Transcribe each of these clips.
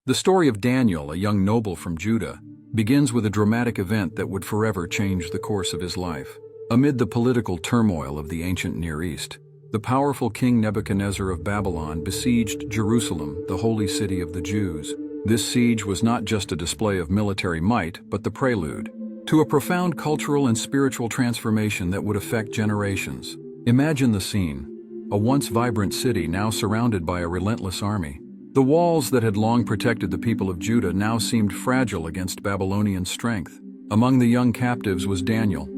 The story of Daniel, a young noble from Judah, begins with a dramatic event that would forever change the course of his life. Amid the political turmoil of the ancient Near East, the powerful King Nebuchadnezzar of Babylon besieged Jerusalem, the holy city of the Jews. This siege was not just a display of military might, but the prelude to a profound cultural and spiritual transformation that would affect generations. Imagine the scene: a once vibrant city now surrounded by a relentless army. The walls that had long protected the people of Judah now seemed fragile against Babylonian strength. Among the young captives was Daniel,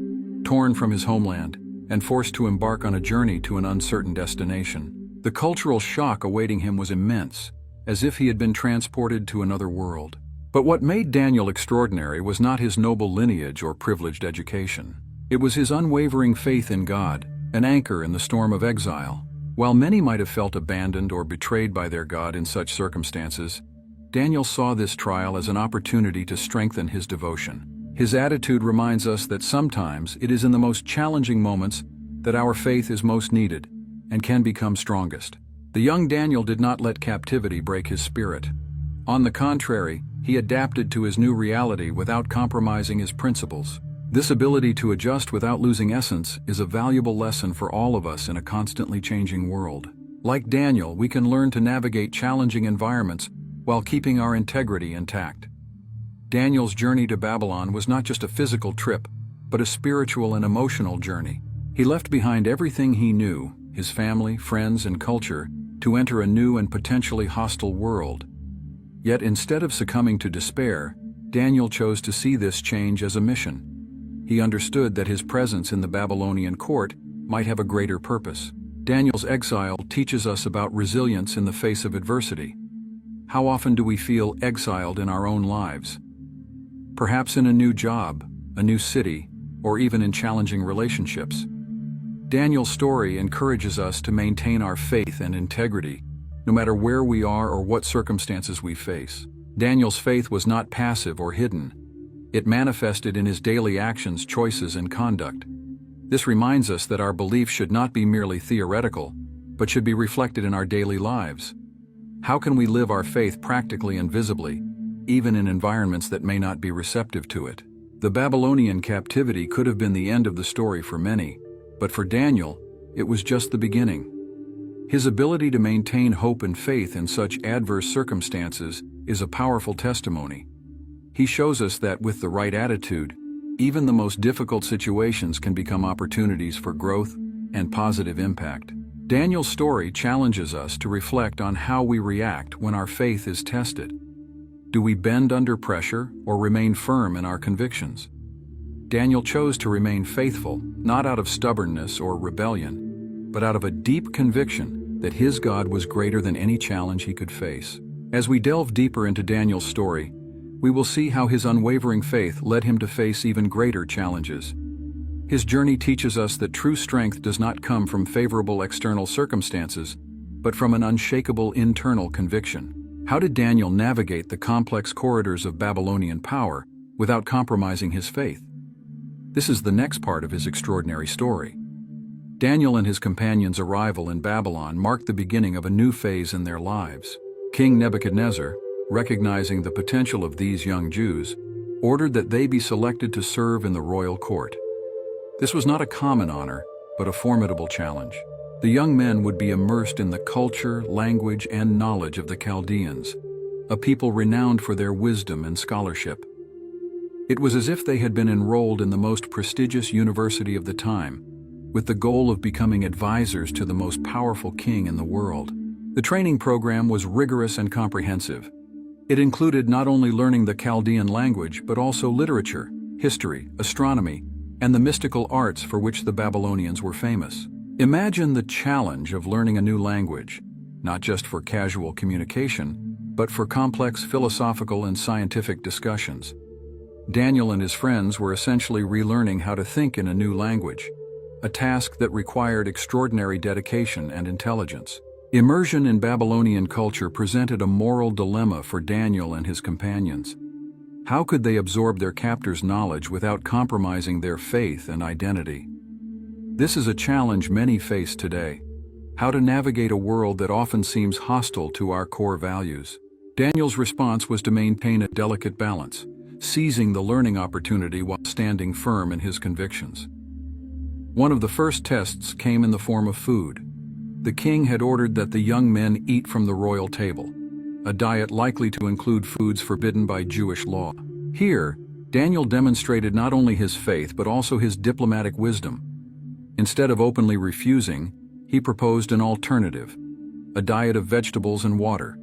torn from his homeland and forced to embark on a journey to an uncertain destination. The cultural shock awaiting him was immense, as if he had been transported to another world. But what made Daniel extraordinary was not his noble lineage or privileged education. It was his unwavering faith in God, an anchor in the storm of exile. While many might have felt abandoned or betrayed by their God in such circumstances, Daniel saw this trial as an opportunity to strengthen his devotion. His attitude reminds us that sometimes it is in the most challenging moments that our faith is most needed and can become strongest. The young Daniel did not let captivity break his spirit. On the contrary, he adapted to his new reality without compromising his principles. This ability to adjust without losing essence is a valuable lesson for all of us in a constantly changing world. Like Daniel, we can learn to navigate challenging environments while keeping our integrity intact. Daniel's journey to Babylon was not just a physical trip, but a spiritual and emotional journey. He left behind everything he knew, his family, friends, and culture, to enter a new and potentially hostile world. Yet instead of succumbing to despair, Daniel chose to see this change as a mission. He understood that his presence in the Babylonian court might have a greater purpose. Daniel's exile teaches us about resilience in the face of adversity. How often do we feel exiled in our own lives? Perhaps in a new job, a new city, or even in challenging relationships. Daniel's story encourages us to maintain our faith and integrity, no matter where we are or what circumstances we face. Daniel's faith was not passive or hidden. It manifested in his daily actions, choices, and conduct. This reminds us that our belief should not be merely theoretical, but should be reflected in our daily lives. How can we live our faith practically and visibly, even in environments that may not be receptive to it? The Babylonian captivity could have been the end of the story for many, but for Daniel, it was just the beginning. His ability to maintain hope and faith in such adverse circumstances is a powerful testimony. He shows us that with the right attitude, even the most difficult situations can become opportunities for growth and positive impact. Daniel's story challenges us to reflect on how we react when our faith is tested. Do we bend under pressure or remain firm in our convictions? Daniel chose to remain faithful, not out of stubbornness or rebellion, but out of a deep conviction that his God was greater than any challenge he could face. As we delve deeper into Daniel's story, we will see how his unwavering faith led him to face even greater challenges. His journey teaches us that true strength does not come from favorable external circumstances, but from an unshakable internal conviction. How did Daniel navigate the complex corridors of Babylonian power without compromising his faith? This is the next part of his extraordinary story. Daniel and his companions' arrival in Babylon marked the beginning of a new phase in their lives. King Nebuchadnezzar, recognizing the potential of these young Jews, ordered that they be selected to serve in the royal court. This was not a common honor, but a formidable challenge. The young men would be immersed in the culture, language, and knowledge of the Chaldeans, a people renowned for their wisdom and scholarship. It was as if they had been enrolled in the most prestigious university of the time, with the goal of becoming advisors to the most powerful king in the world. The training program was rigorous and comprehensive. It included not only learning the Chaldean language, but also literature, history, astronomy, and the mystical arts for which the Babylonians were famous. Imagine the challenge of learning a new language, not just for casual communication, but for complex philosophical and scientific discussions. Daniel and his friends were essentially relearning how to think in a new language, a task that required extraordinary dedication and intelligence. Immersion in Babylonian culture presented a moral dilemma for Daniel and his companions. How could they absorb their captors' knowledge without compromising their faith and identity? This is a challenge many face today: how to navigate a world that often seems hostile to our core values. Daniel's response was to maintain a delicate balance, seizing the learning opportunity while standing firm in his convictions. One of the first tests came in the form of food. The king had ordered that the young men eat from the royal table, a diet likely to include foods forbidden by Jewish law. Here, Daniel demonstrated not only his faith but also his diplomatic wisdom. Instead of openly refusing, he proposed an alternative, a diet of vegetables and water.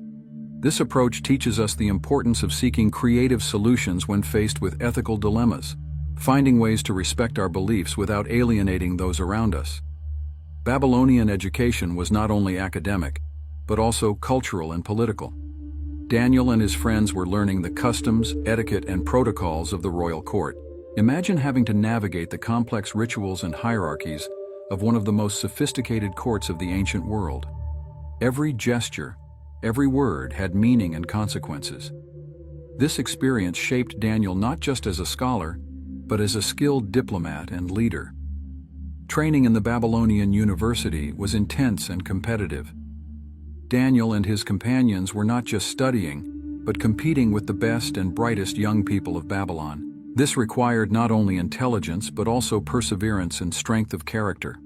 This approach teaches us the importance of seeking creative solutions when faced with ethical dilemmas, finding ways to respect our beliefs without alienating those around us. Babylonian education was not only academic, but also cultural and political. Daniel and his friends were learning the customs, etiquette, and protocols of the royal court. Imagine having to navigate the complex rituals and hierarchies of one of the most sophisticated courts of the ancient world. Every gesture, every word had meaning and consequences. This experience shaped Daniel not just as a scholar, but as a skilled diplomat and leader. Training in the Babylonian university was intense and competitive. Daniel and his companions were not just studying, but competing with the best and brightest young people of Babylon. This required not only intelligence but also perseverance and strength of character.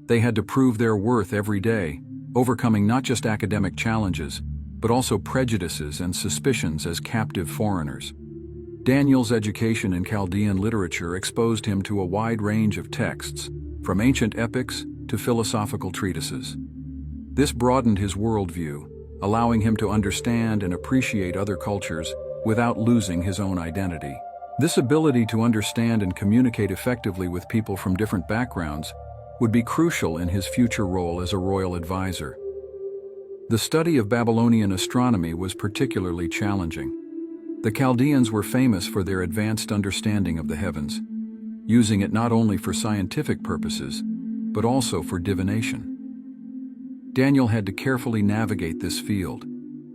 They had to prove their worth every day, overcoming not just academic challenges, but also prejudices and suspicions as captive foreigners. Daniel's education in Chaldean literature exposed him to a wide range of texts, from ancient epics to philosophical treatises. This broadened his worldview, allowing him to understand and appreciate other cultures without losing his own identity. This ability to understand and communicate effectively with people from different backgrounds would be crucial in his future role as a royal advisor. The study of Babylonian astronomy was particularly challenging. The Chaldeans were famous for their advanced understanding of the heavens, using it not only for scientific purposes, but also for divination. Daniel had to carefully navigate this field,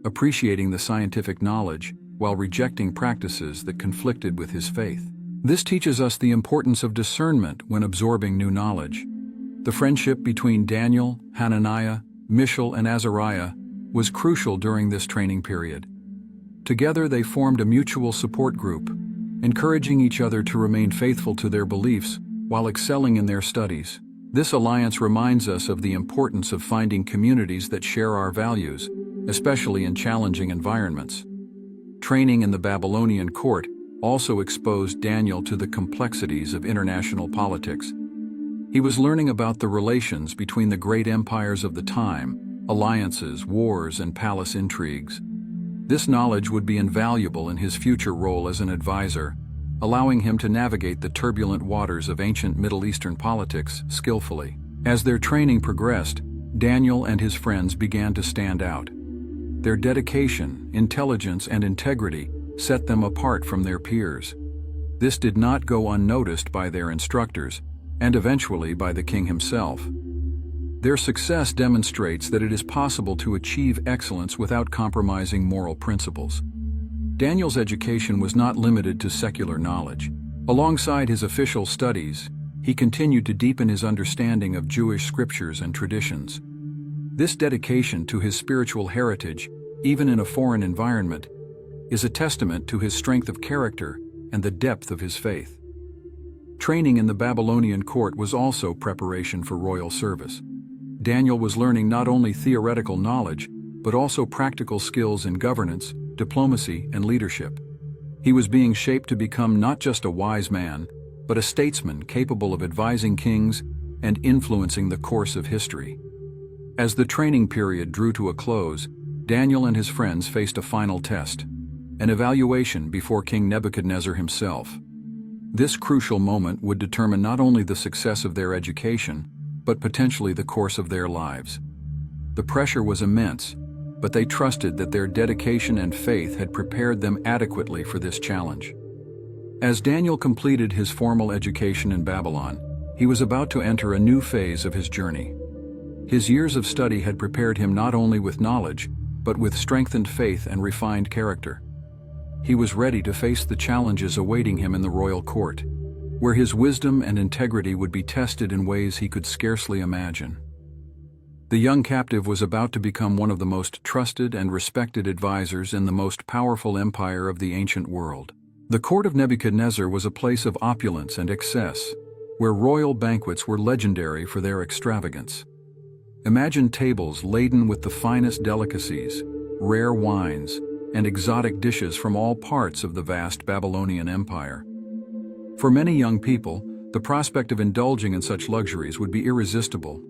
appreciating the scientific knowledge while rejecting practices that conflicted with his faith. This teaches us the importance of discernment when absorbing new knowledge. The friendship between Daniel, Hananiah, Mishael, and Azariah was crucial during this training period. Together they formed a mutual support group, encouraging each other to remain faithful to their beliefs while excelling in their studies. This alliance reminds us of the importance of finding communities that share our values, especially in challenging environments. Training in the Babylonian court also exposed Daniel to the complexities of international politics. He was learning about the relations between the great empires of the time, alliances, wars, and palace intrigues. This knowledge would be invaluable in his future role as an advisor, allowing him to navigate the turbulent waters of ancient Middle Eastern politics skillfully. As their training progressed, Daniel and his friends began to stand out. Their dedication, intelligence, and integrity set them apart from their peers. This did not go unnoticed by their instructors, and eventually by the king himself. Their success demonstrates that it is possible to achieve excellence without compromising moral principles. Daniel's education was not limited to secular knowledge. Alongside his official studies, he continued to deepen his understanding of Jewish scriptures and traditions. This dedication to his spiritual heritage, even in a foreign environment, is a testament to his strength of character and the depth of his faith. Training in the Babylonian court was also preparation for royal service. Daniel was learning not only theoretical knowledge, but also practical skills in governance, diplomacy, and leadership. He was being shaped to become not just a wise man, but a statesman capable of advising kings and influencing the course of history. As the training period drew to a close, Daniel and his friends faced a final test, an evaluation before King Nebuchadnezzar himself. This crucial moment would determine not only the success of their education, but potentially the course of their lives. The pressure was immense, but they trusted that their dedication and faith had prepared them adequately for this challenge. As Daniel completed his formal education in Babylon, he was about to enter a new phase of his journey. His years of study had prepared him not only with knowledge, but with strengthened faith and refined character. He was ready to face the challenges awaiting him in the royal court, where his wisdom and integrity would be tested in ways he could scarcely imagine. The young captive was about to become one of the most trusted and respected advisors in the most powerful empire of the ancient world. The court of Nebuchadnezzar was a place of opulence and excess, where royal banquets were legendary for their extravagance. Imagine tables laden with the finest delicacies, rare wines, and exotic dishes from all parts of the vast Babylonian Empire. For many young people, the prospect of indulging in such luxuries would be irresistible.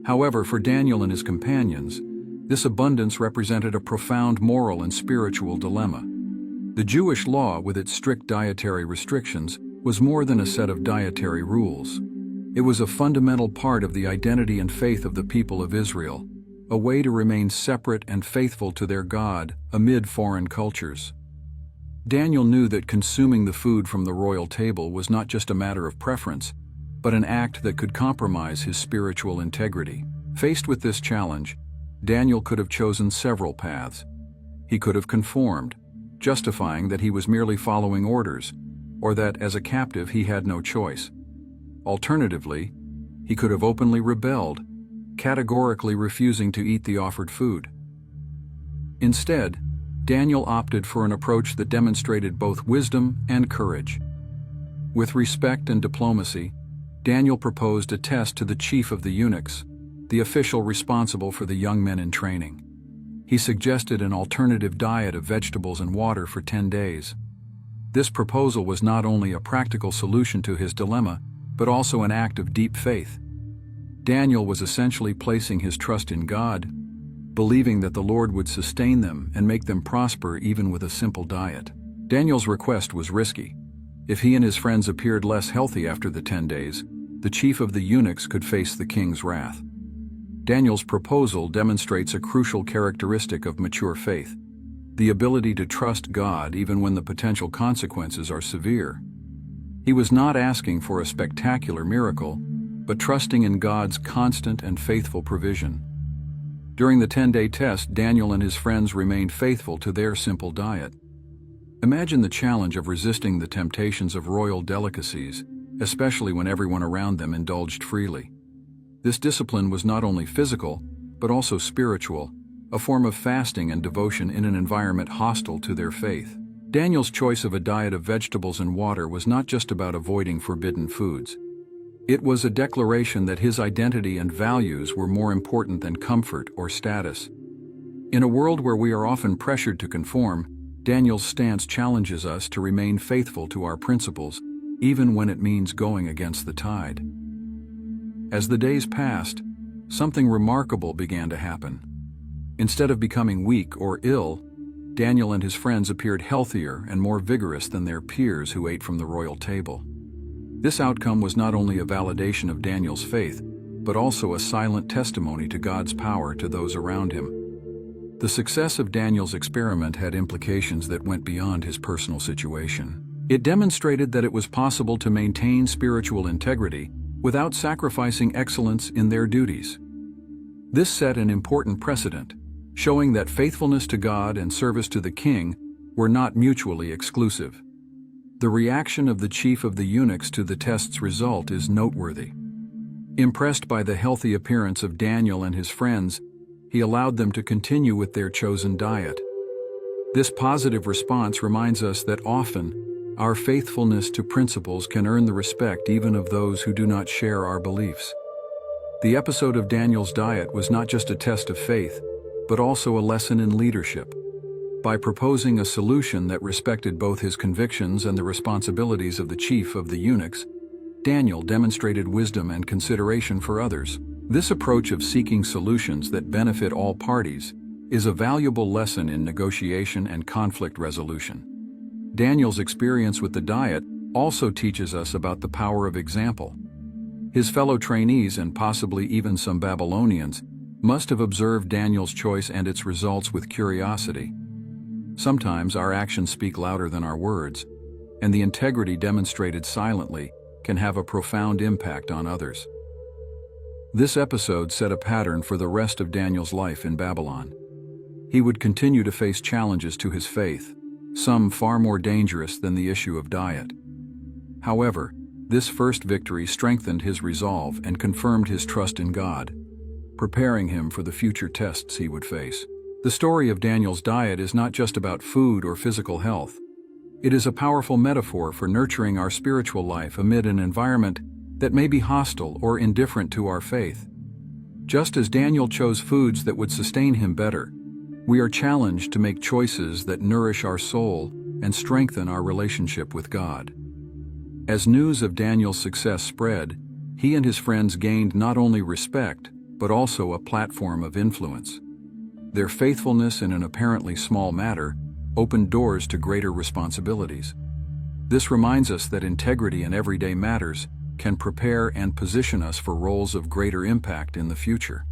However, for Daniel and his companions, this abundance represented a profound moral and spiritual dilemma. The Jewish law, with its strict dietary restrictions, was more than a set of dietary rules. It was a fundamental part of the identity and faith of the people of Israel, a way to remain separate and faithful to their God amid foreign cultures. Daniel knew that consuming the food from the royal table was not just a matter of preference, but an act that could compromise his spiritual integrity. Faced with this challenge, Daniel could have chosen several paths. He could have conformed, justifying that he was merely following orders, or that as a captive he had no choice. Alternatively, he could have openly rebelled, categorically refusing to eat the offered food. Instead, Daniel opted for an approach that demonstrated both wisdom and courage. With respect and diplomacy, Daniel proposed a test to the chief of the eunuchs, the official responsible for the young men in training. He suggested an alternative diet of vegetables and water for 10 days. This proposal was not only a practical solution to his dilemma, but also an act of deep faith. Daniel was essentially placing his trust in God, believing that the Lord would sustain them and make them prosper even with a simple diet. Daniel's request was risky. If he and his friends appeared less healthy after the 10 days, the chief of the eunuchs could face the king's wrath. Daniel's proposal demonstrates a crucial characteristic of mature faith: the ability to trust God even when the potential consequences are severe. He was not asking for a spectacular miracle, but trusting in God's constant and faithful provision. During the 10-day test, Daniel and his friends remained faithful to their simple diet. Imagine the challenge of resisting the temptations of royal delicacies, especially when everyone around them indulged freely. This discipline was not only physical, but also spiritual, a form of fasting and devotion in an environment hostile to their faith. Daniel's choice of a diet of vegetables and water was not just about avoiding forbidden foods. It was a declaration that his identity and values were more important than comfort or status. In a world where we are often pressured to conform, Daniel's stance challenges us to remain faithful to our principles, even when it means going against the tide. As the days passed, something remarkable began to happen. Instead of becoming weak or ill, Daniel and his friends appeared healthier and more vigorous than their peers who ate from the royal table. This outcome was not only a validation of Daniel's faith, but also a silent testimony to God's power to those around him. The success of Daniel's experiment had implications that went beyond his personal situation. It demonstrated that it was possible to maintain spiritual integrity without sacrificing excellence in their duties. This set an important precedent, showing that faithfulness to God and service to the king were not mutually exclusive. The reaction of the chief of the eunuchs to the test's result is noteworthy. Impressed by the healthy appearance of Daniel and his friends, he allowed them to continue with their chosen diet. This positive response reminds us that often, our faithfulness to principles can earn the respect even of those who do not share our beliefs. The episode of Daniel's diet was not just a test of faith, but also a lesson in leadership. By proposing a solution that respected both his convictions and the responsibilities of the chief of the eunuchs, Daniel demonstrated wisdom and consideration for others. This approach of seeking solutions that benefit all parties is a valuable lesson in negotiation and conflict resolution. Daniel's experience with the diet also teaches us about the power of example. His fellow trainees and possibly even some Babylonians must have observed Daniel's choice and its results with curiosity. Sometimes our actions speak louder than our words, and the integrity demonstrated silently can have a profound impact on others. This episode set a pattern for the rest of Daniel's life in Babylon. He would continue to face challenges to his faith, some far more dangerous than the issue of diet. However, this first victory strengthened his resolve and confirmed his trust in God. preparing him for the future tests he would face. The story of Daniel's diet is not just about food or physical health. It is a powerful metaphor for nurturing our spiritual life amid an environment that may be hostile or indifferent to our faith. Just as Daniel chose foods that would sustain him better, we are challenged to make choices that nourish our soul and strengthen our relationship with God. As news of Daniel's success spread, he and his friends gained not only respect, but also a platform of influence. Their faithfulness in an apparently small matter opened doors to greater responsibilities. This reminds us that integrity in everyday matters can prepare and position us for roles of greater impact in the future.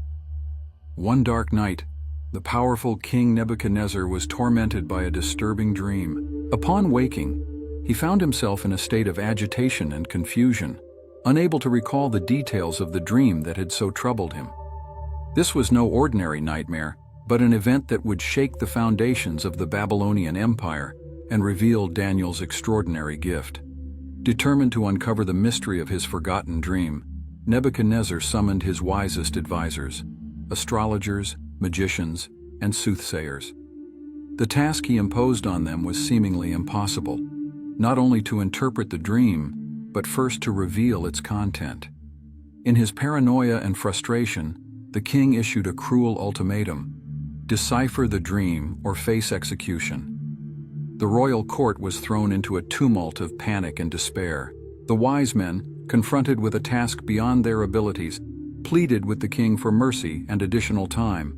One dark night, the powerful King Nebuchadnezzar was tormented by a disturbing dream. Upon waking, he found himself in a state of agitation and confusion, unable to recall the details of the dream that had so troubled him. This was no ordinary nightmare, but an event that would shake the foundations of the Babylonian Empire and reveal Daniel's extraordinary gift. Determined to uncover the mystery of his forgotten dream, Nebuchadnezzar summoned his wisest advisors, astrologers, magicians, and soothsayers. The task he imposed on them was seemingly impossible, not only to interpret the dream, but first to reveal its content. In his paranoia and frustration, the king issued a cruel ultimatum: decipher the dream or face execution. The royal court was thrown into a tumult of panic and despair. The wise men, confronted with a task beyond their abilities, pleaded with the king for mercy and additional time.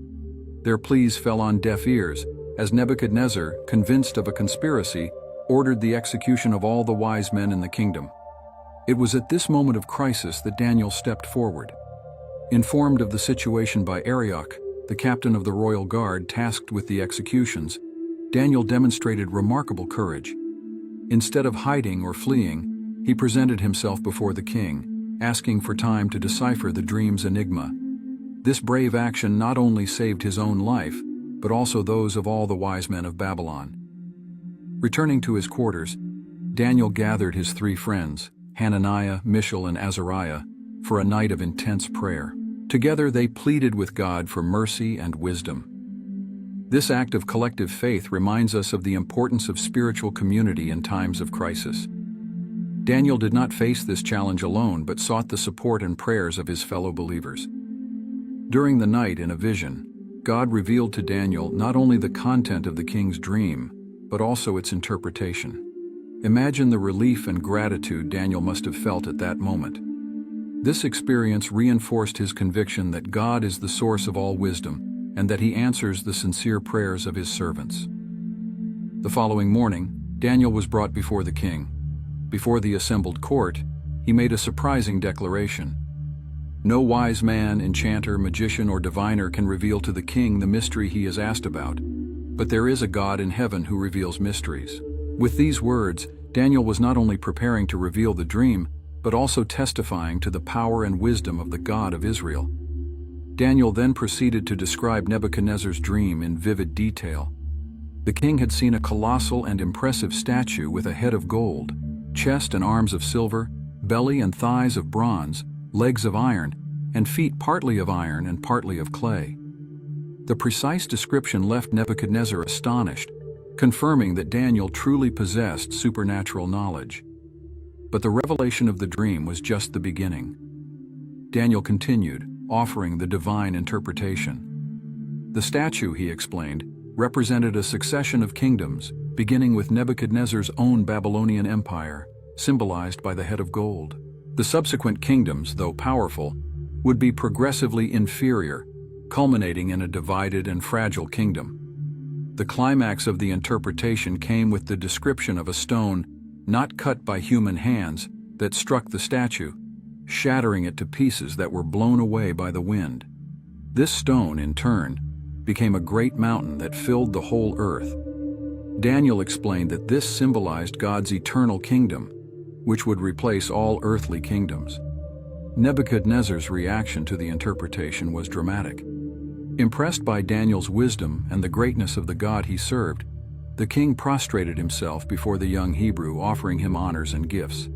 Their pleas fell on deaf ears, as Nebuchadnezzar, convinced of a conspiracy, ordered the execution of all the wise men in the kingdom. It was at this moment of crisis that Daniel stepped forward. Informed of the situation by Arioch, the captain of the royal guard tasked with the executions, Daniel demonstrated remarkable courage. Instead of hiding or fleeing, he presented himself before the king, asking for time to decipher the dream's enigma. This brave action not only saved his own life, but also those of all the wise men of Babylon. Returning to his quarters, Daniel gathered his 3 friends, Hananiah, Mishael, and Azariah, for a night of intense prayer. Together they pleaded with God for mercy and wisdom. This act of collective faith reminds us of the importance of spiritual community in times of crisis. Daniel did not face this challenge alone, but sought the support and prayers of his fellow believers. During the night, in a vision, God revealed to Daniel not only the content of the king's dream, but also its interpretation. Imagine the relief and gratitude Daniel must have felt at that moment. This experience reinforced his conviction that God is the source of all wisdom, and that he answers the sincere prayers of his servants. The following morning, Daniel was brought before the king. Before the assembled court, he made a surprising declaration. No wise man, enchanter, magician, or diviner can reveal to the king the mystery he is asked about, but there is a God in heaven who reveals mysteries. With these words, Daniel was not only preparing to reveal the dream, but also testifying to the power and wisdom of the God of Israel. Daniel then proceeded to describe Nebuchadnezzar's dream in vivid detail. The king had seen a colossal and impressive statue with a head of gold, chest and arms of silver, belly and thighs of bronze, legs of iron, and feet partly of iron and partly of clay. The precise description left Nebuchadnezzar astonished, confirming that Daniel truly possessed supernatural knowledge. But the revelation of the dream was just the beginning. Daniel continued, offering the divine interpretation. The statue, he explained, represented a succession of kingdoms, beginning with Nebuchadnezzar's own Babylonian empire, symbolized by the head of gold. The subsequent kingdoms, though powerful, would be progressively inferior, culminating in a divided and fragile kingdom. The climax of the interpretation came with the description of a stone, not cut by human hands, that struck the statue, shattering it to pieces that were blown away by the wind. This stone, in turn, became a great mountain that filled the whole earth. Daniel explained that this symbolized God's eternal kingdom, which would replace all earthly kingdoms. Nebuchadnezzar's reaction to the interpretation was dramatic. Impressed by Daniel's wisdom and the greatness of the God he served, the king prostrated himself before the young Hebrew, offering him honors and gifts.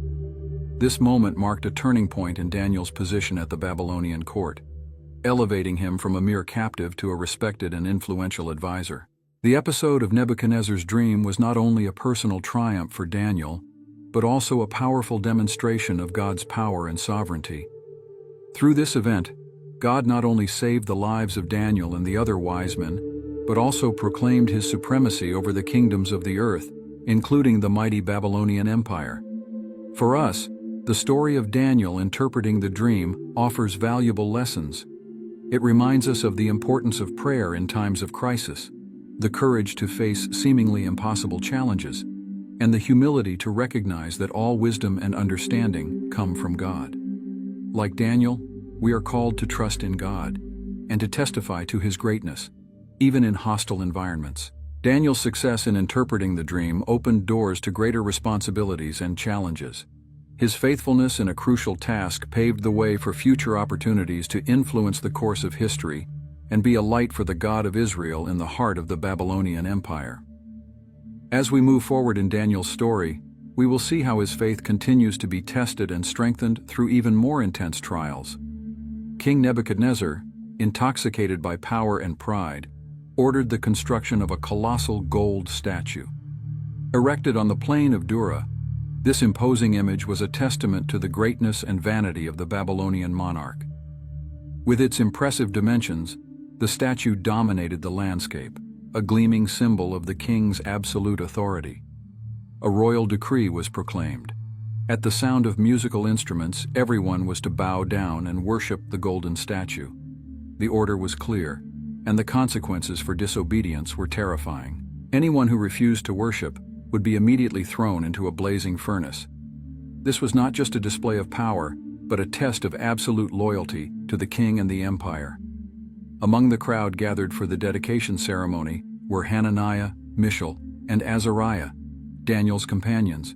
This moment marked a turning point in Daniel's position at the Babylonian court. elevating him from a mere captive to a respected and influential advisor. The episode of Nebuchadnezzar's dream was not only a personal triumph for Daniel, but also a powerful demonstration of God's power and sovereignty. Through this event, God not only saved the lives of Daniel and the other wise men, but also proclaimed his supremacy over the kingdoms of the earth, including the mighty Babylonian Empire. For us, the story of Daniel interpreting the dream offers valuable lessons. It reminds us of the importance of prayer in times of crisis, the courage to face seemingly impossible challenges, and the humility to recognize that all wisdom and understanding come from God. Like Daniel, we are called to trust in God and to testify to his greatness, even in hostile environments. Daniel's success in interpreting the dream opened doors to greater responsibilities and challenges. His faithfulness in a crucial task paved the way for future opportunities to influence the course of history and be a light for the God of Israel in the heart of the Babylonian Empire. As we move forward in Daniel's story, we will see how his faith continues to be tested and strengthened through even more intense trials. King Nebuchadnezzar, intoxicated by power and pride, ordered the construction of a colossal gold statue. Erected on the plain of Dura, this imposing image was a testament to the greatness and vanity of the Babylonian monarch. With its impressive dimensions, the statue dominated the landscape, a gleaming symbol of the king's absolute authority. A royal decree was proclaimed. At the sound of musical instruments, everyone was to bow down and worship the golden statue. The order was clear, and the consequences for disobedience were terrifying. Anyone who refused to worship would be immediately thrown into a blazing furnace. This was not just a display of power, but a test of absolute loyalty to the king and the empire. Among the crowd gathered for the dedication ceremony were Hananiah, Mishael, and Azariah, Daniel's companions.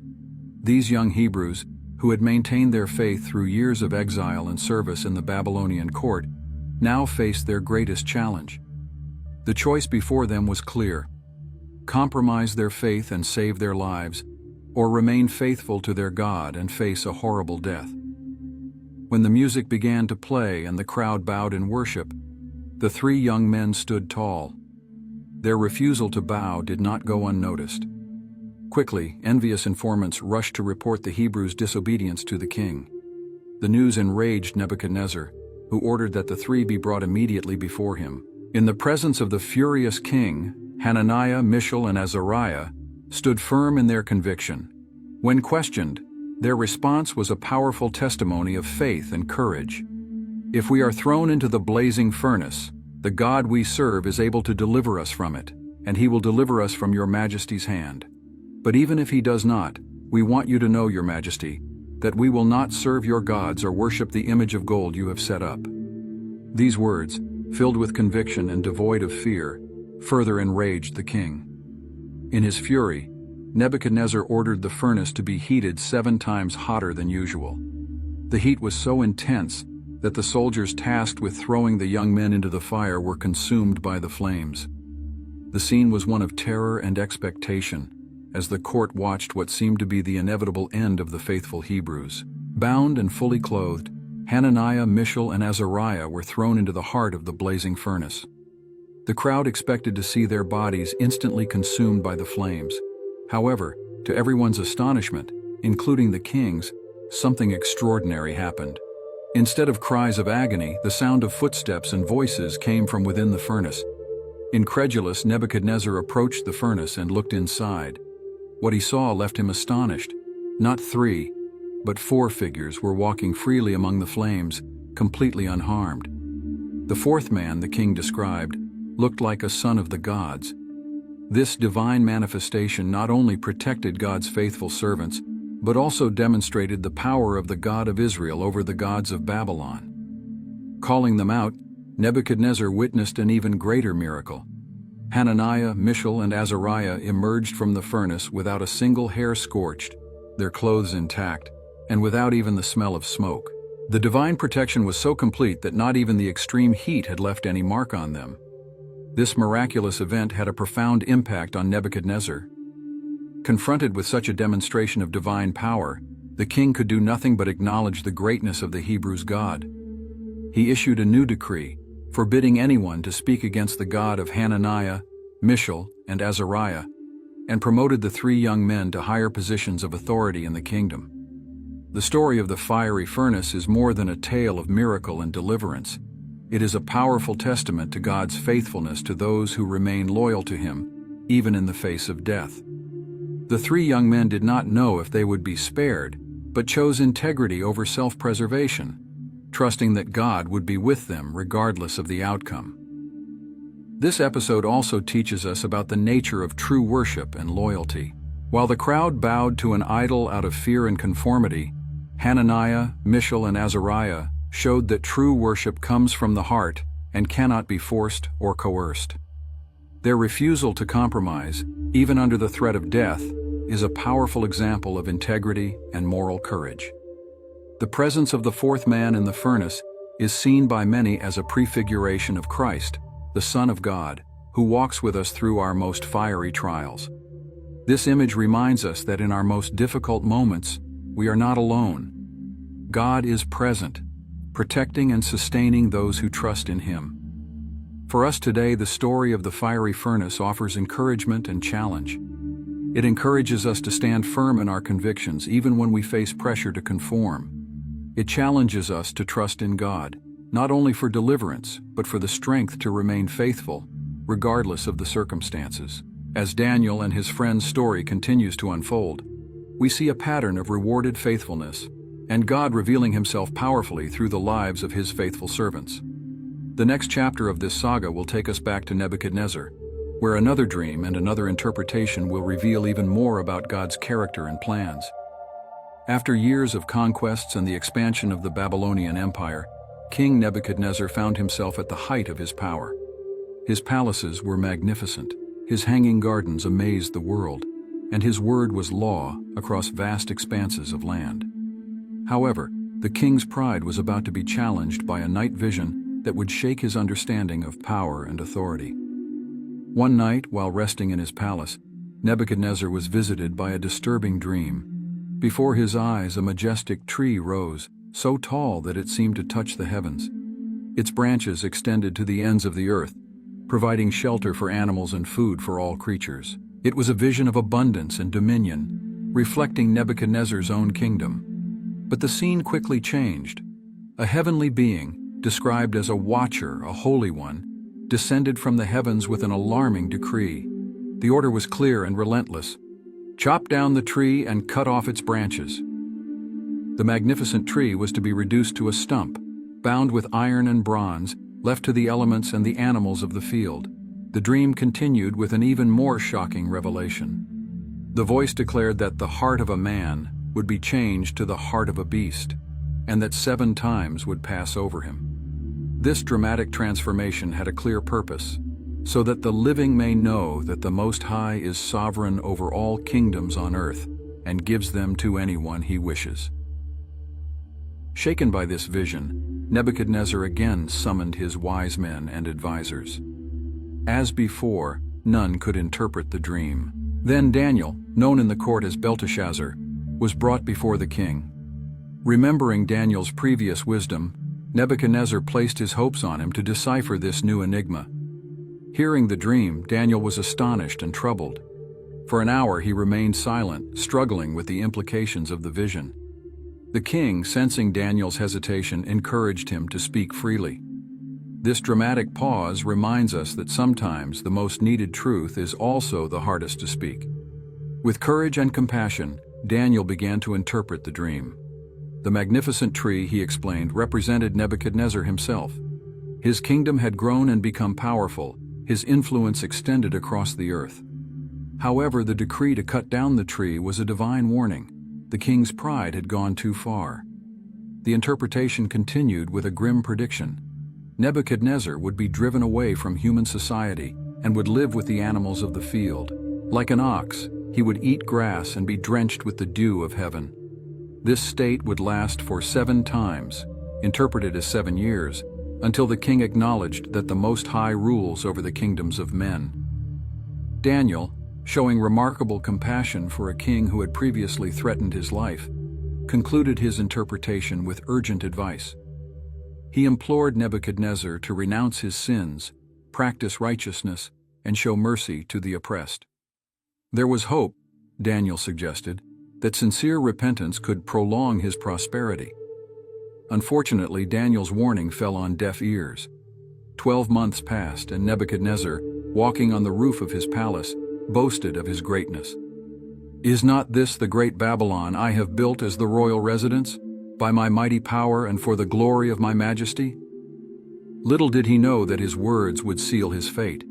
These young Hebrews, who had maintained their faith through years of exile and service in the Babylonian court, now faced their greatest challenge. The choice before them was clear: compromise their faith and save their lives, or remain faithful to their God and face a horrible death. When the music began to play and the crowd bowed in worship, the three young men stood tall. Their refusal to bow did not go unnoticed. Quickly, envious informants rushed to report the Hebrews' disobedience to the king. The news enraged Nebuchadnezzar, who ordered that the three be brought immediately before him. In the presence of the furious king, Hananiah, Mishael, and Azariah stood firm in their conviction. When questioned, their response was a powerful testimony of faith and courage. If we are thrown into the blazing furnace, the God we serve is able to deliver us from it, and he will deliver us from your majesty's hand. But even if he does not, we want you to know, your majesty, that we will not serve your gods or worship the image of gold you have set up. These words, filled with conviction and devoid of fear, further enraged the king. In his fury, Nebuchadnezzar ordered the furnace to be heated 7 times hotter than usual. The heat was so intense that the soldiers tasked with throwing the young men into the fire were consumed by the flames. The scene was one of terror and expectation, as the court watched what seemed to be the inevitable end of the faithful Hebrews. Bound and fully clothed, Hananiah, Mishael, and Azariah were thrown into the heart of the blazing furnace. The crowd expected to see their bodies instantly consumed by the flames. However, to everyone's astonishment, including the king's, something extraordinary happened. Instead of cries of agony, the sound of footsteps and voices came from within the furnace. Incredulous, Nebuchadnezzar approached the furnace and looked inside. What he saw left him astonished. Not 3, but 4 figures were walking freely among the flames, completely unharmed. The 4th man the king described looked like a son of the gods. This divine manifestation not only protected God's faithful servants, but also demonstrated the power of the God of Israel over the gods of Babylon. Calling them out, Nebuchadnezzar witnessed an even greater miracle. Hananiah, Mishael, and Azariah emerged from the furnace without a single hair scorched, their clothes intact, and without even the smell of smoke. The divine protection was so complete that not even the extreme heat had left any mark on them. This miraculous event had a profound impact on Nebuchadnezzar. Confronted with such a demonstration of divine power, the king could do nothing but acknowledge the greatness of the Hebrews' God. he issued a new decree, forbidding anyone to speak against the God of Hananiah, Mishael, and Azariah, and promoted the three young men to higher positions of authority in the kingdom. The story of the fiery furnace is more than a tale of miracle and deliverance. It is a powerful testament to God's faithfulness to those who remain loyal to Him, even in the face of death. The three young men did not know if they would be spared, but chose integrity over self-preservation, trusting that God would be with them regardless of the outcome. This episode also teaches us about the nature of true worship and loyalty. While the crowd bowed to an idol out of fear and conformity, Hananiah, Mishael, and Azariah showed that true worship comes from the heart and cannot be forced or coerced. Their refusal to compromise, even under the threat of death, is a powerful example of integrity and moral courage. The presence of the fourth man in the furnace is seen by many as a prefiguration of Christ, the Son of God, who walks with us through our most fiery trials. This image reminds us that in our most difficult moments, we are not alone. God is present, protecting and sustaining those who trust in Him. For us today, the story of the fiery furnace offers encouragement and challenge. It encourages us to stand firm in our convictions even when we face pressure to conform. It challenges us to trust in God, not only for deliverance, but for the strength to remain faithful, regardless of the circumstances. As Daniel and his friend's story continues to unfold, we see a pattern of rewarded faithfulness, and God revealing Himself powerfully through the lives of His faithful servants. The next chapter of this saga will take us back to Nebuchadnezzar, where another dream and another interpretation will reveal even more about God's character and plans. After years of conquests and the expansion of the Babylonian Empire, King Nebuchadnezzar found himself at the height of his power. His palaces were magnificent, his hanging gardens amazed the world, and his word was law across vast expanses of land. However, the king's pride was about to be challenged by a night vision that would shake his understanding of power and authority. One night, while resting in his palace, Nebuchadnezzar was visited by a disturbing dream. Before his eyes, a majestic tree rose, so tall that it seemed to touch the heavens. Its branches extended to the ends of the earth, providing shelter for animals and food for all creatures. It was a vision of abundance and dominion, reflecting Nebuchadnezzar's own kingdom. But the scene quickly changed. A heavenly being, described as a watcher, a holy one, descended from the heavens with an alarming decree. The order was clear and relentless. Chop down the tree and cut off its branches. The magnificent tree was to be reduced to a stump, bound with iron and bronze, left to the elements and the animals of the field. The dream continued with an even more shocking revelation. The voice declared that the heart of a man would be changed to the heart of a beast, and that 7 times would pass over him. This dramatic transformation had a clear purpose, so that the living may know that the Most High is sovereign over all kingdoms on earth and gives them to anyone He wishes. Shaken by this vision, Nebuchadnezzar again summoned his wise men and advisors. As before, none could interpret the dream. Then Daniel, known in the court as Belteshazzar, was brought before the king. Remembering Daniel's previous wisdom, Nebuchadnezzar placed his hopes on him to decipher this new enigma. Hearing the dream, Daniel was astonished and troubled. For an hour he remained silent, struggling with the implications of the vision. The king, sensing Daniel's hesitation, encouraged him to speak freely. This dramatic pause reminds us that sometimes the most needed truth is also the hardest to speak. With courage and compassion, Daniel began to interpret the dream. The magnificent tree, he explained, represented Nebuchadnezzar himself. His kingdom had grown and become powerful, his influence extended across the earth. However, the decree to cut down the tree was a divine warning. The king's pride had gone too far. The interpretation continued with a grim prediction. Nebuchadnezzar would be driven away from human society and would live with the animals of the field. Like an ox, he would eat grass and be drenched with the dew of heaven. This state would last for 7 times, interpreted as 7 years, until the king acknowledged that the Most High rules over the kingdoms of men. Daniel, showing remarkable compassion for a king who had previously threatened his life, concluded his interpretation with urgent advice. He implored Nebuchadnezzar to renounce his sins, practice righteousness, and show mercy to the oppressed. There was hope, Daniel suggested, that sincere repentance could prolong his prosperity. Unfortunately, Daniel's warning fell on deaf ears. 12 months passed, and Nebuchadnezzar, walking on the roof of his palace, boasted of his greatness. "Is not this the great Babylon I have built as the royal residence, by my mighty power and for the glory of my majesty?" Little did he know that his words would seal his fate.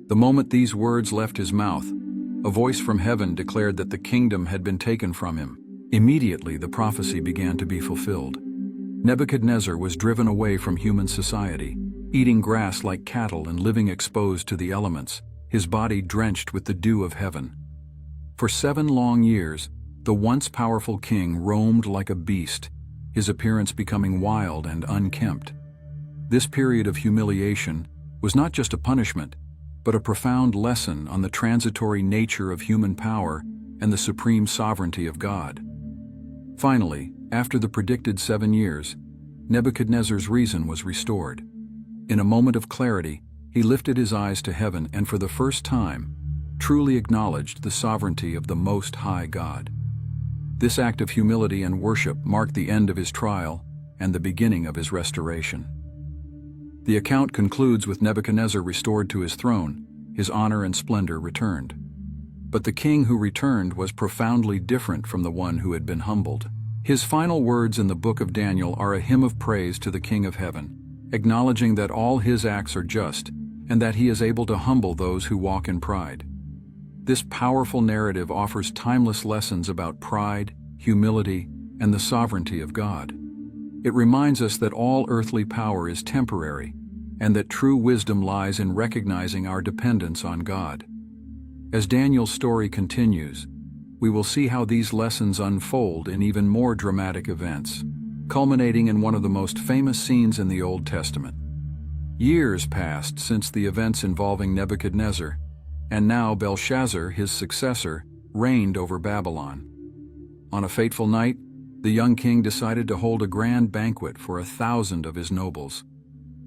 The moment these words left his mouth, a voice from heaven declared that the kingdom had been taken from him. Immediately, the prophecy began to be fulfilled. Nebuchadnezzar was driven away from human society, eating grass like cattle and living exposed to the elements, his body drenched with the dew of heaven. For 7 long years, the once powerful king roamed like a beast, his appearance becoming wild and unkempt. This period of humiliation was not just a punishment, but a profound lesson on the transitory nature of human power and the supreme sovereignty of God. Finally, after the predicted 7 years, Nebuchadnezzar's reason was restored. In a moment of clarity, he lifted his eyes to heaven and for the first time, truly acknowledged the sovereignty of the Most High God. This act of humility and worship marked the end of his trial and the beginning of his restoration. The account concludes with Nebuchadnezzar restored to his throne, his honor and splendor returned. But the king who returned was profoundly different from the one who had been humbled. His final words in the book of Daniel are a hymn of praise to the King of Heaven, acknowledging that all his acts are just and that he is able to humble those who walk in pride. This powerful narrative offers timeless lessons about pride, humility, and the sovereignty of God. It reminds us that all earthly power is temporary, and that true wisdom lies in recognizing our dependence on God. As Daniel's story continues, we will see how these lessons unfold in even more dramatic events, culminating in one of the most famous scenes in the Old Testament. Years passed since the events involving Nebuchadnezzar, and now Belshazzar, his successor, reigned over Babylon. On a fateful night, the young king decided to hold a grand banquet for 1,000 of his nobles.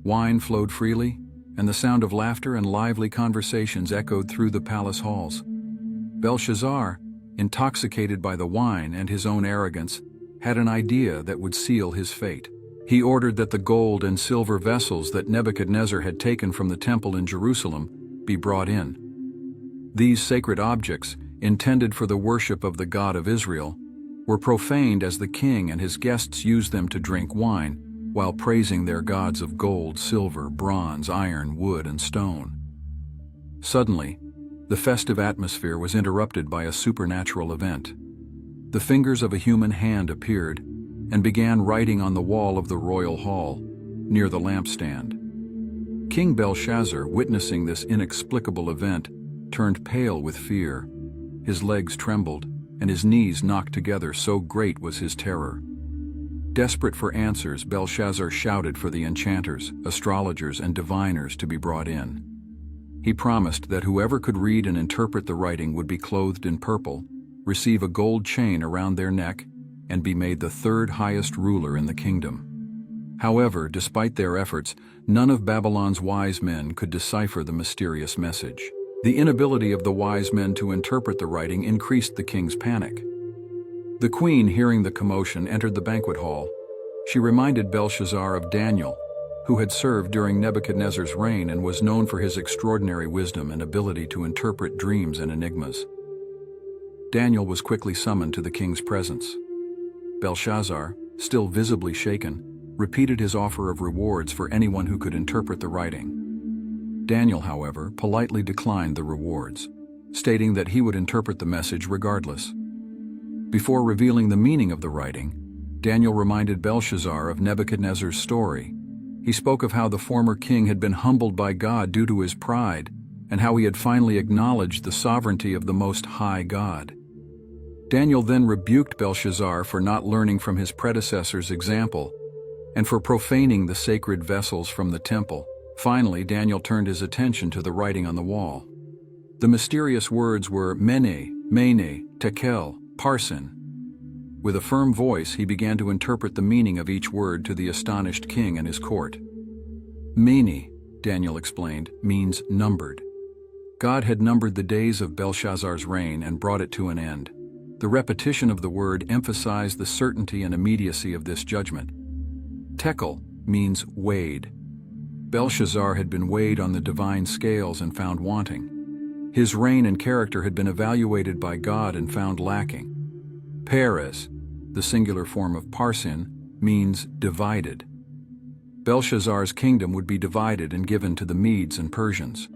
Wine flowed freely, and the sound of laughter and lively conversations echoed through the palace halls. Belshazzar, intoxicated by the wine and his own arrogance, had an idea that would seal his fate. He ordered that the gold and silver vessels that Nebuchadnezzar had taken from the temple in Jerusalem be brought in. These sacred objects, intended for the worship of the God of Israel, were profaned as the king and his guests used them to drink wine, while praising their gods of gold, silver, bronze, iron, wood, and stone. Suddenly, the festive atmosphere was interrupted by a supernatural event. The fingers of a human hand appeared and began writing on the wall of the royal hall, near the lampstand. King Belshazzar, witnessing this inexplicable event, turned pale with fear. His legs trembled, and his knees knocked together, so great was his terror. Desperate for answers, Belshazzar shouted for the enchanters, astrologers, and diviners to be brought in. He promised that whoever could read and interpret the writing would be clothed in purple, receive a gold chain around their neck, and be made the 3rd highest ruler in the kingdom. However, despite their efforts, none of Babylon's wise men could decipher the mysterious message. The inability of the wise men to interpret the writing increased the king's panic. The queen, hearing the commotion, entered the banquet hall. She reminded Belshazzar of Daniel, who had served during Nebuchadnezzar's reign and was known for his extraordinary wisdom and ability to interpret dreams and enigmas. Daniel was quickly summoned to the king's presence. Belshazzar, still visibly shaken, repeated his offer of rewards for anyone who could interpret the writing. Daniel, however, politely declined the rewards, stating that he would interpret the message regardless. Before revealing the meaning of the writing, Daniel reminded Belshazzar of Nebuchadnezzar's story. He spoke of how the former king had been humbled by God due to his pride, and how he had finally acknowledged the sovereignty of the Most High God. Daniel then rebuked Belshazzar for not learning from his predecessor's example, and for profaning the sacred vessels from the temple. Finally, Daniel turned his attention to the writing on the wall. The mysterious words were Mene, Mene, Tekel, Parsin. With a firm voice, he began to interpret the meaning of each word to the astonished king and his court. Mene, Daniel explained, means numbered. God had numbered the days of Belshazzar's reign and brought it to an end. The repetition of the word emphasized the certainty and immediacy of this judgment. Tekel means weighed. Belshazzar had been weighed on the divine scales and found wanting. His reign and character had been evaluated by God and found lacking. Peres, the singular form of Parsin, means divided. Belshazzar's kingdom would be divided and given to the Medes and Persians.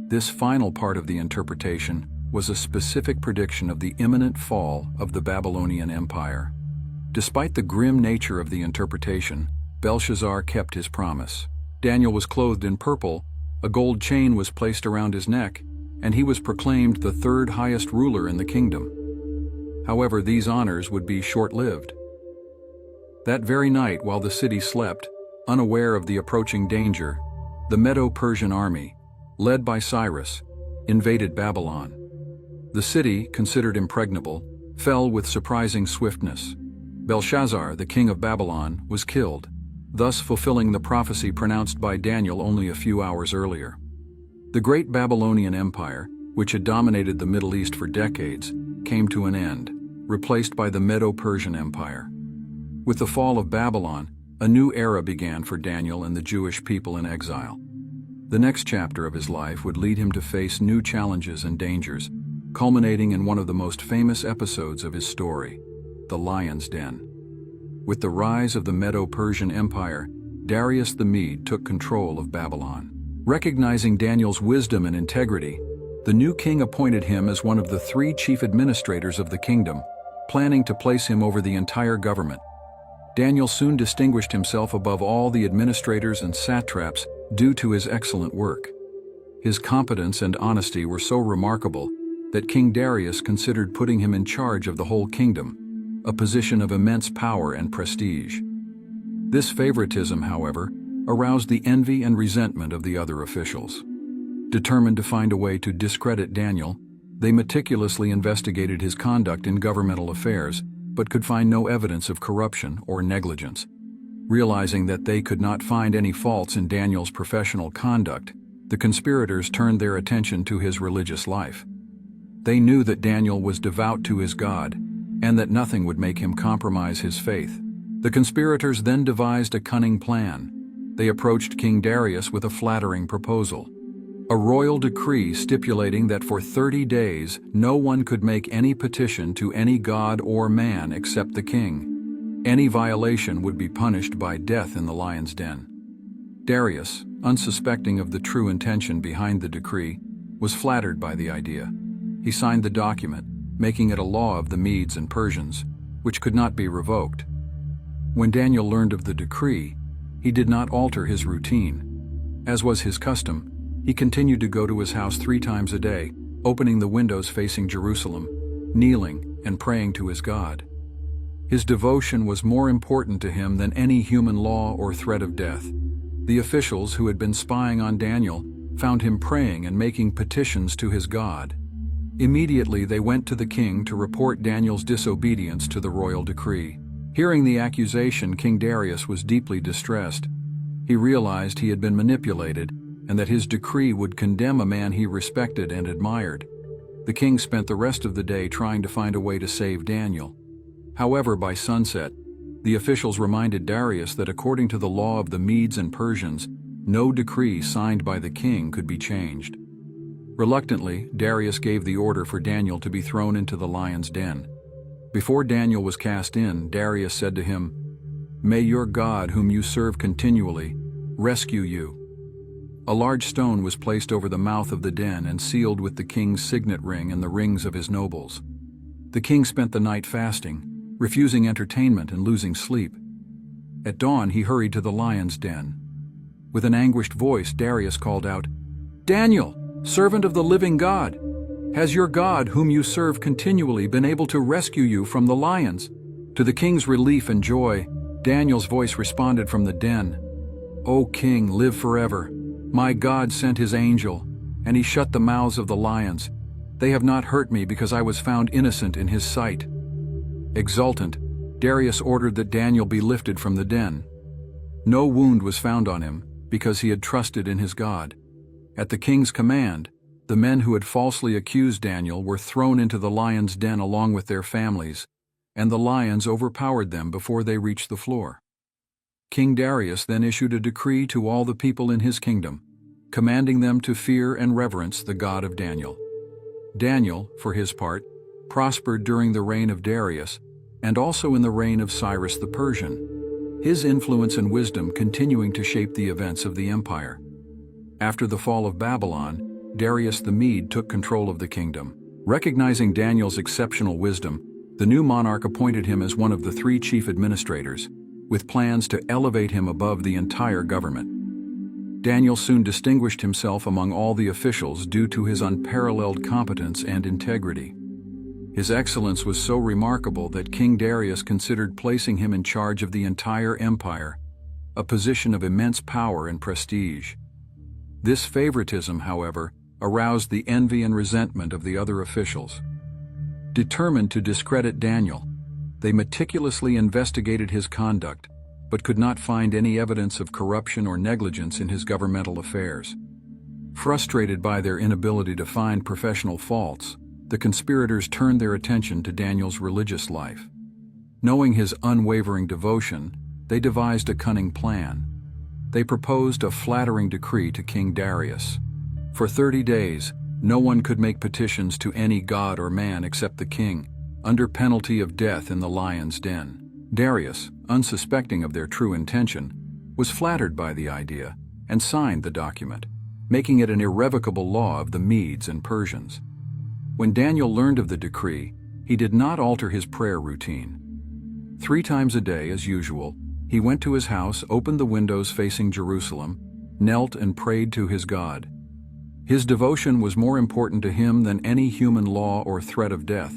This final part of the interpretation was a specific prediction of the imminent fall of the Babylonian Empire. Despite the grim nature of the interpretation, Belshazzar kept his promise. Daniel was clothed in purple, a gold chain was placed around his neck, and he was proclaimed the third highest ruler in the kingdom. However, these honors would be short-lived. That very night, while the city slept, unaware of the approaching danger, the Medo-Persian army, led by Cyrus, invaded Babylon. The city, considered impregnable, fell with surprising swiftness. Belshazzar, the king of Babylon, was killed, thus fulfilling the prophecy pronounced by Daniel only a few hours earlier. The great Babylonian Empire, which had dominated the Middle East for decades, came to an end, replaced by the Medo-Persian Empire. With the fall of Babylon, a new era began for Daniel and the Jewish people in exile. The next chapter of his life would lead him to face new challenges and dangers, culminating in one of the most famous episodes of his story, the Lion's Den. With the rise of the Medo-Persian Empire, Darius the Mede took control of Babylon. Recognizing Daniel's wisdom and integrity, the new king appointed him as one of the 3 chief administrators of the kingdom, planning to place him over the entire government. Daniel soon distinguished himself above all the administrators and satraps due to his excellent work. His competence and honesty were so remarkable that King Darius considered putting him in charge of the whole kingdom, a position of immense power and prestige. This favoritism, however, aroused the envy and resentment of the other officials. Determined to find a way to discredit Daniel, they meticulously investigated his conduct in governmental affairs, but could find no evidence of corruption or negligence. Realizing that they could not find any faults in Daniel's professional conduct, the conspirators turned their attention to his religious life. They knew that Daniel was devout to his God, and that nothing would make him compromise his faith. The conspirators then devised a cunning plan. They approached King Darius with a flattering proposal. A royal decree stipulating that for 30 days no one could make any petition to any god or man except the king. Any violation would be punished by death in the lion's den. Darius, unsuspecting of the true intention behind the decree, was flattered by the idea. He signed the document, making it a law of the Medes and Persians, which could not be revoked. When Daniel learned of the decree, he did not alter his routine. As was his custom, he continued to go to his house 3 times a day, opening the windows facing Jerusalem, kneeling and praying to his God. His devotion was more important to him than any human law or threat of death. The officials who had been spying on Daniel found him praying and making petitions to his God. Immediately they went to the king to report Daniel's disobedience to the royal decree. Hearing the accusation, King Darius was deeply distressed. He realized he had been manipulated and that his decree would condemn a man he respected and admired. The king spent the rest of the day trying to find a way to save Daniel. However, by sunset, the officials reminded Darius that according to the law of the Medes and Persians, no decree signed by the king could be changed. Reluctantly, Darius gave the order for Daniel to be thrown into the lion's den. Before Daniel was cast in, Darius said to him, "May your God, whom you serve continually, rescue you." A large stone was placed over the mouth of the den and sealed with the king's signet ring and the rings of his nobles. The king spent the night fasting, refusing entertainment and losing sleep. At dawn, he hurried to the lion's den. With an anguished voice, Darius called out, "Daniel, servant of the living God, has your God, whom you serve continually, been able to rescue you from the lions?" To the king's relief and joy, Daniel's voice responded from the den, "O king, live forever. My God sent his angel, and he shut the mouths of the lions. They have not hurt me because I was found innocent in his sight." Exultant, Darius ordered that Daniel be lifted from the den. No wound was found on him, because he had trusted in his God. At the king's command, the men who had falsely accused Daniel were thrown into the lion's den along with their families, and the lions overpowered them before they reached the floor. King Darius then issued a decree to all the people in his kingdom, commanding them to fear and reverence the God of Daniel. Daniel, for his part, prospered during the reign of Darius, and also in the reign of Cyrus the Persian, his influence and wisdom continuing to shape the events of the empire. After the fall of Babylon, Darius the Mede took control of the kingdom. Recognizing Daniel's exceptional wisdom, the new monarch appointed him as one of the 3 chief administrators, with plans to elevate him above the entire government. Daniel soon distinguished himself among all the officials due to his unparalleled competence and integrity. His excellence was so remarkable that King Darius considered placing him in charge of the entire empire, a position of immense power and prestige. This favoritism, however, aroused the envy and resentment of the other officials. Determined to discredit Daniel, they meticulously investigated his conduct, but could not find any evidence of corruption or negligence in his governmental affairs. Frustrated by their inability to find professional faults, the conspirators turned their attention to Daniel's religious life. Knowing his unwavering devotion, they devised a cunning plan. They proposed a flattering decree to King Darius. For 30 days, no one could make petitions to any god or man except the king, under penalty of death in the lion's den. Darius, unsuspecting of their true intention, was flattered by the idea and signed the document, making it an irrevocable law of the Medes and Persians. When Daniel learned of the decree, he did not alter his prayer routine. 3 times a day, as usual, he went to his house, opened the windows facing Jerusalem, knelt and prayed to his God. His devotion was more important to him than any human law or threat of death.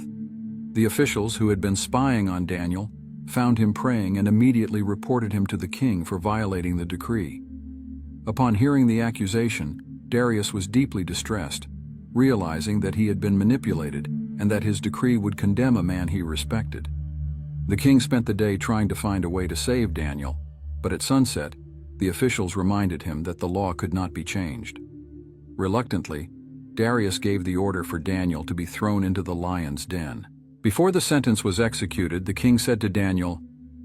The officials who had been spying on Daniel found him praying and immediately reported him to the king for violating the decree. Upon hearing the accusation, Darius was deeply distressed, realizing that he had been manipulated and that his decree would condemn a man he respected. The king spent the day trying to find a way to save Daniel, but at sunset, the officials reminded him that the law could not be changed. Reluctantly, Darius gave the order for Daniel to be thrown into the lion's den. Before the sentence was executed, the king said to Daniel,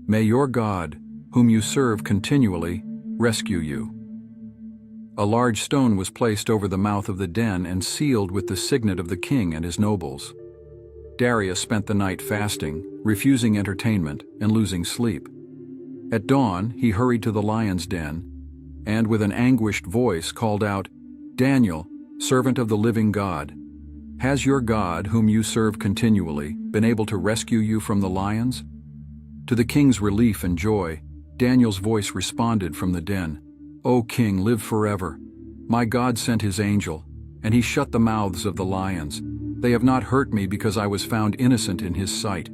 "May your God, whom you serve continually, rescue you." A large stone was placed over the mouth of the den and sealed with the signet of the king and his nobles. Darius spent the night fasting, refusing entertainment, and losing sleep. At dawn, he hurried to the lion's den, and with an anguished voice called out, "Daniel, servant of the living God, has your God, whom you serve continually, been able to rescue you from the lions?" To the king's relief and joy, Daniel's voice responded from the den, "O king, live forever. My God sent his angel, and he shut the mouths of the lions. They have not hurt me because I was found innocent in his sight."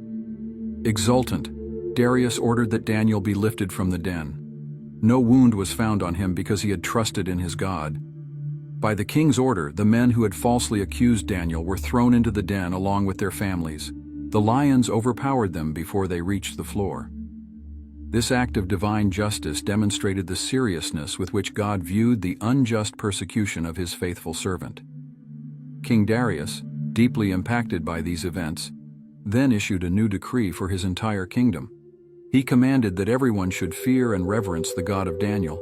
Exultant, Darius ordered that Daniel be lifted from the den. No wound was found on him because he had trusted in his God. By the king's order, the men who had falsely accused Daniel were thrown into the den along with their families. The lions overpowered them before they reached the floor. This act of divine justice demonstrated the seriousness with which God viewed the unjust persecution of his faithful servant. King Darius, deeply impacted by these events, then issued a new decree for his entire kingdom. He commanded that everyone should fear and reverence the God of Daniel,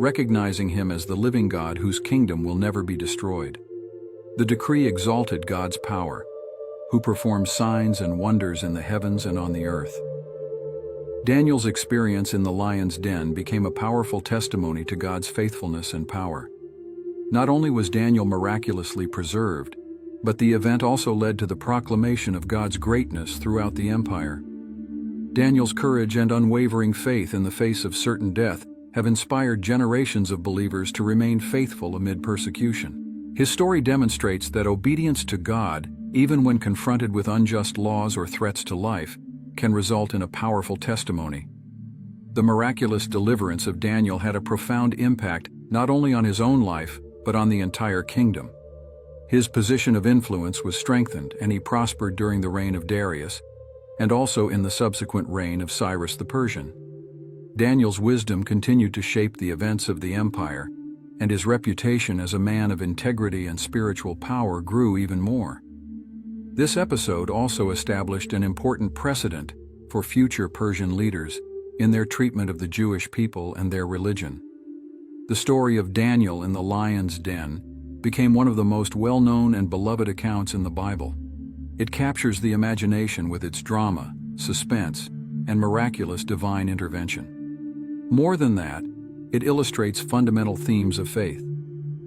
recognizing him as the living God whose kingdom will never be destroyed. The decree exalted God's power, who performs signs and wonders in the heavens and on the earth. Daniel's experience in the lion's den became a powerful testimony to God's faithfulness and power. Not only was Daniel miraculously preserved, but the event also led to the proclamation of God's greatness throughout the empire. Daniel's courage and unwavering faith in the face of certain death have inspired generations of believers to remain faithful amid persecution. His story demonstrates that obedience to God, even when confronted with unjust laws or threats to life, can result in a powerful testimony. The miraculous deliverance of Daniel had a profound impact not only on his own life, but on the entire kingdom. His position of influence was strengthened, and he prospered during the reign of Darius, and also in the subsequent reign of Cyrus the Persian. Daniel's wisdom continued to shape the events of the empire, and his reputation as a man of integrity and spiritual power grew even more. This episode also established an important precedent for future Persian leaders in their treatment of the Jewish people and their religion. The story of Daniel in the lion's den became one of the most well-known and beloved accounts in the Bible. It captures the imagination with its drama, suspense, and miraculous divine intervention. More than that, it illustrates fundamental themes of faith: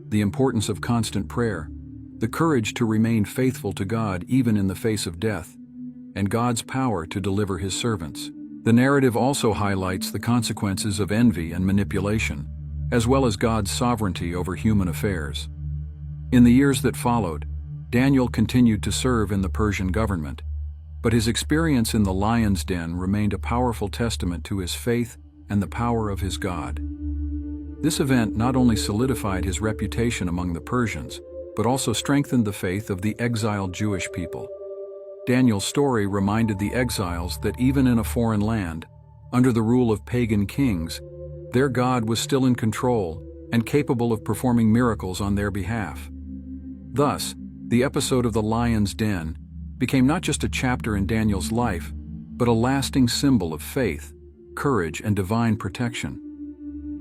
the importance of constant prayer, the courage to remain faithful to God even in the face of death, and God's power to deliver His servants. The narrative also highlights the consequences of envy and manipulation, as well as God's sovereignty over human affairs. In the years that followed, Daniel continued to serve in the Persian government, but his experience in the lion's den remained a powerful testament to his faith and the power of his God. This event not only solidified his reputation among the Persians, but also strengthened the faith of the exiled Jewish people. Daniel's story reminded the exiles that even in a foreign land, under the rule of pagan kings, their God was still in control and capable of performing miracles on their behalf. Thus, the episode of the lion's den became not just a chapter in Daniel's life, but a lasting symbol of faith, courage, and divine protection.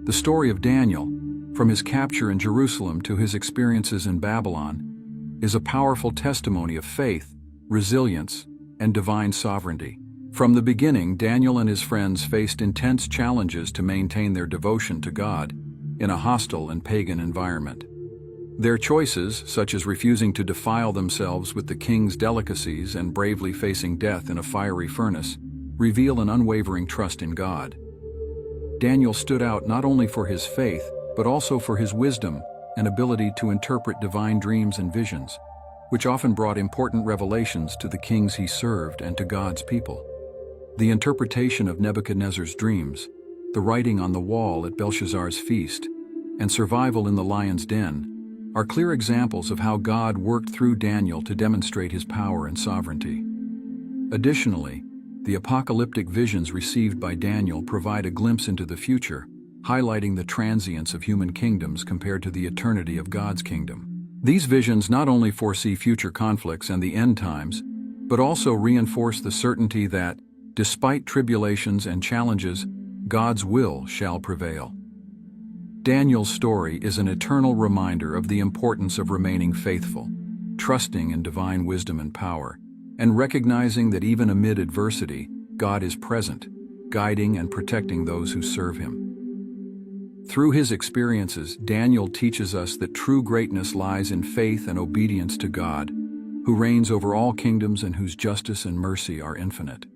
The story of Daniel, from his capture in Jerusalem to his experiences in Babylon, is a powerful testimony of faith, resilience, and divine sovereignty. From the beginning, Daniel and his friends faced intense challenges to maintain their devotion to God in a hostile and pagan environment. Their choices, such as refusing to defile themselves with the king's delicacies and bravely facing death in a fiery furnace, reveal an unwavering trust in God. Daniel stood out not only for his faith, but also for his wisdom and ability to interpret divine dreams and visions, which often brought important revelations to the kings he served and to God's people. The interpretation of Nebuchadnezzar's dreams, the writing on the wall at Belshazzar's feast, and survival in the lion's den are clear examples of how God worked through Daniel to demonstrate his power and sovereignty. Additionally, the apocalyptic visions received by Daniel provide a glimpse into the future, highlighting the transience of human kingdoms compared to the eternity of God's kingdom. These visions not only foresee future conflicts and the end times, but also reinforce the certainty that, despite tribulations and challenges, God's will shall prevail. Daniel's story is an eternal reminder of the importance of remaining faithful, trusting in divine wisdom and power, and recognizing that even amid adversity, God is present, guiding and protecting those who serve Him. Through his experiences, Daniel teaches us that true greatness lies in faith and obedience to God, who reigns over all kingdoms and whose justice and mercy are infinite.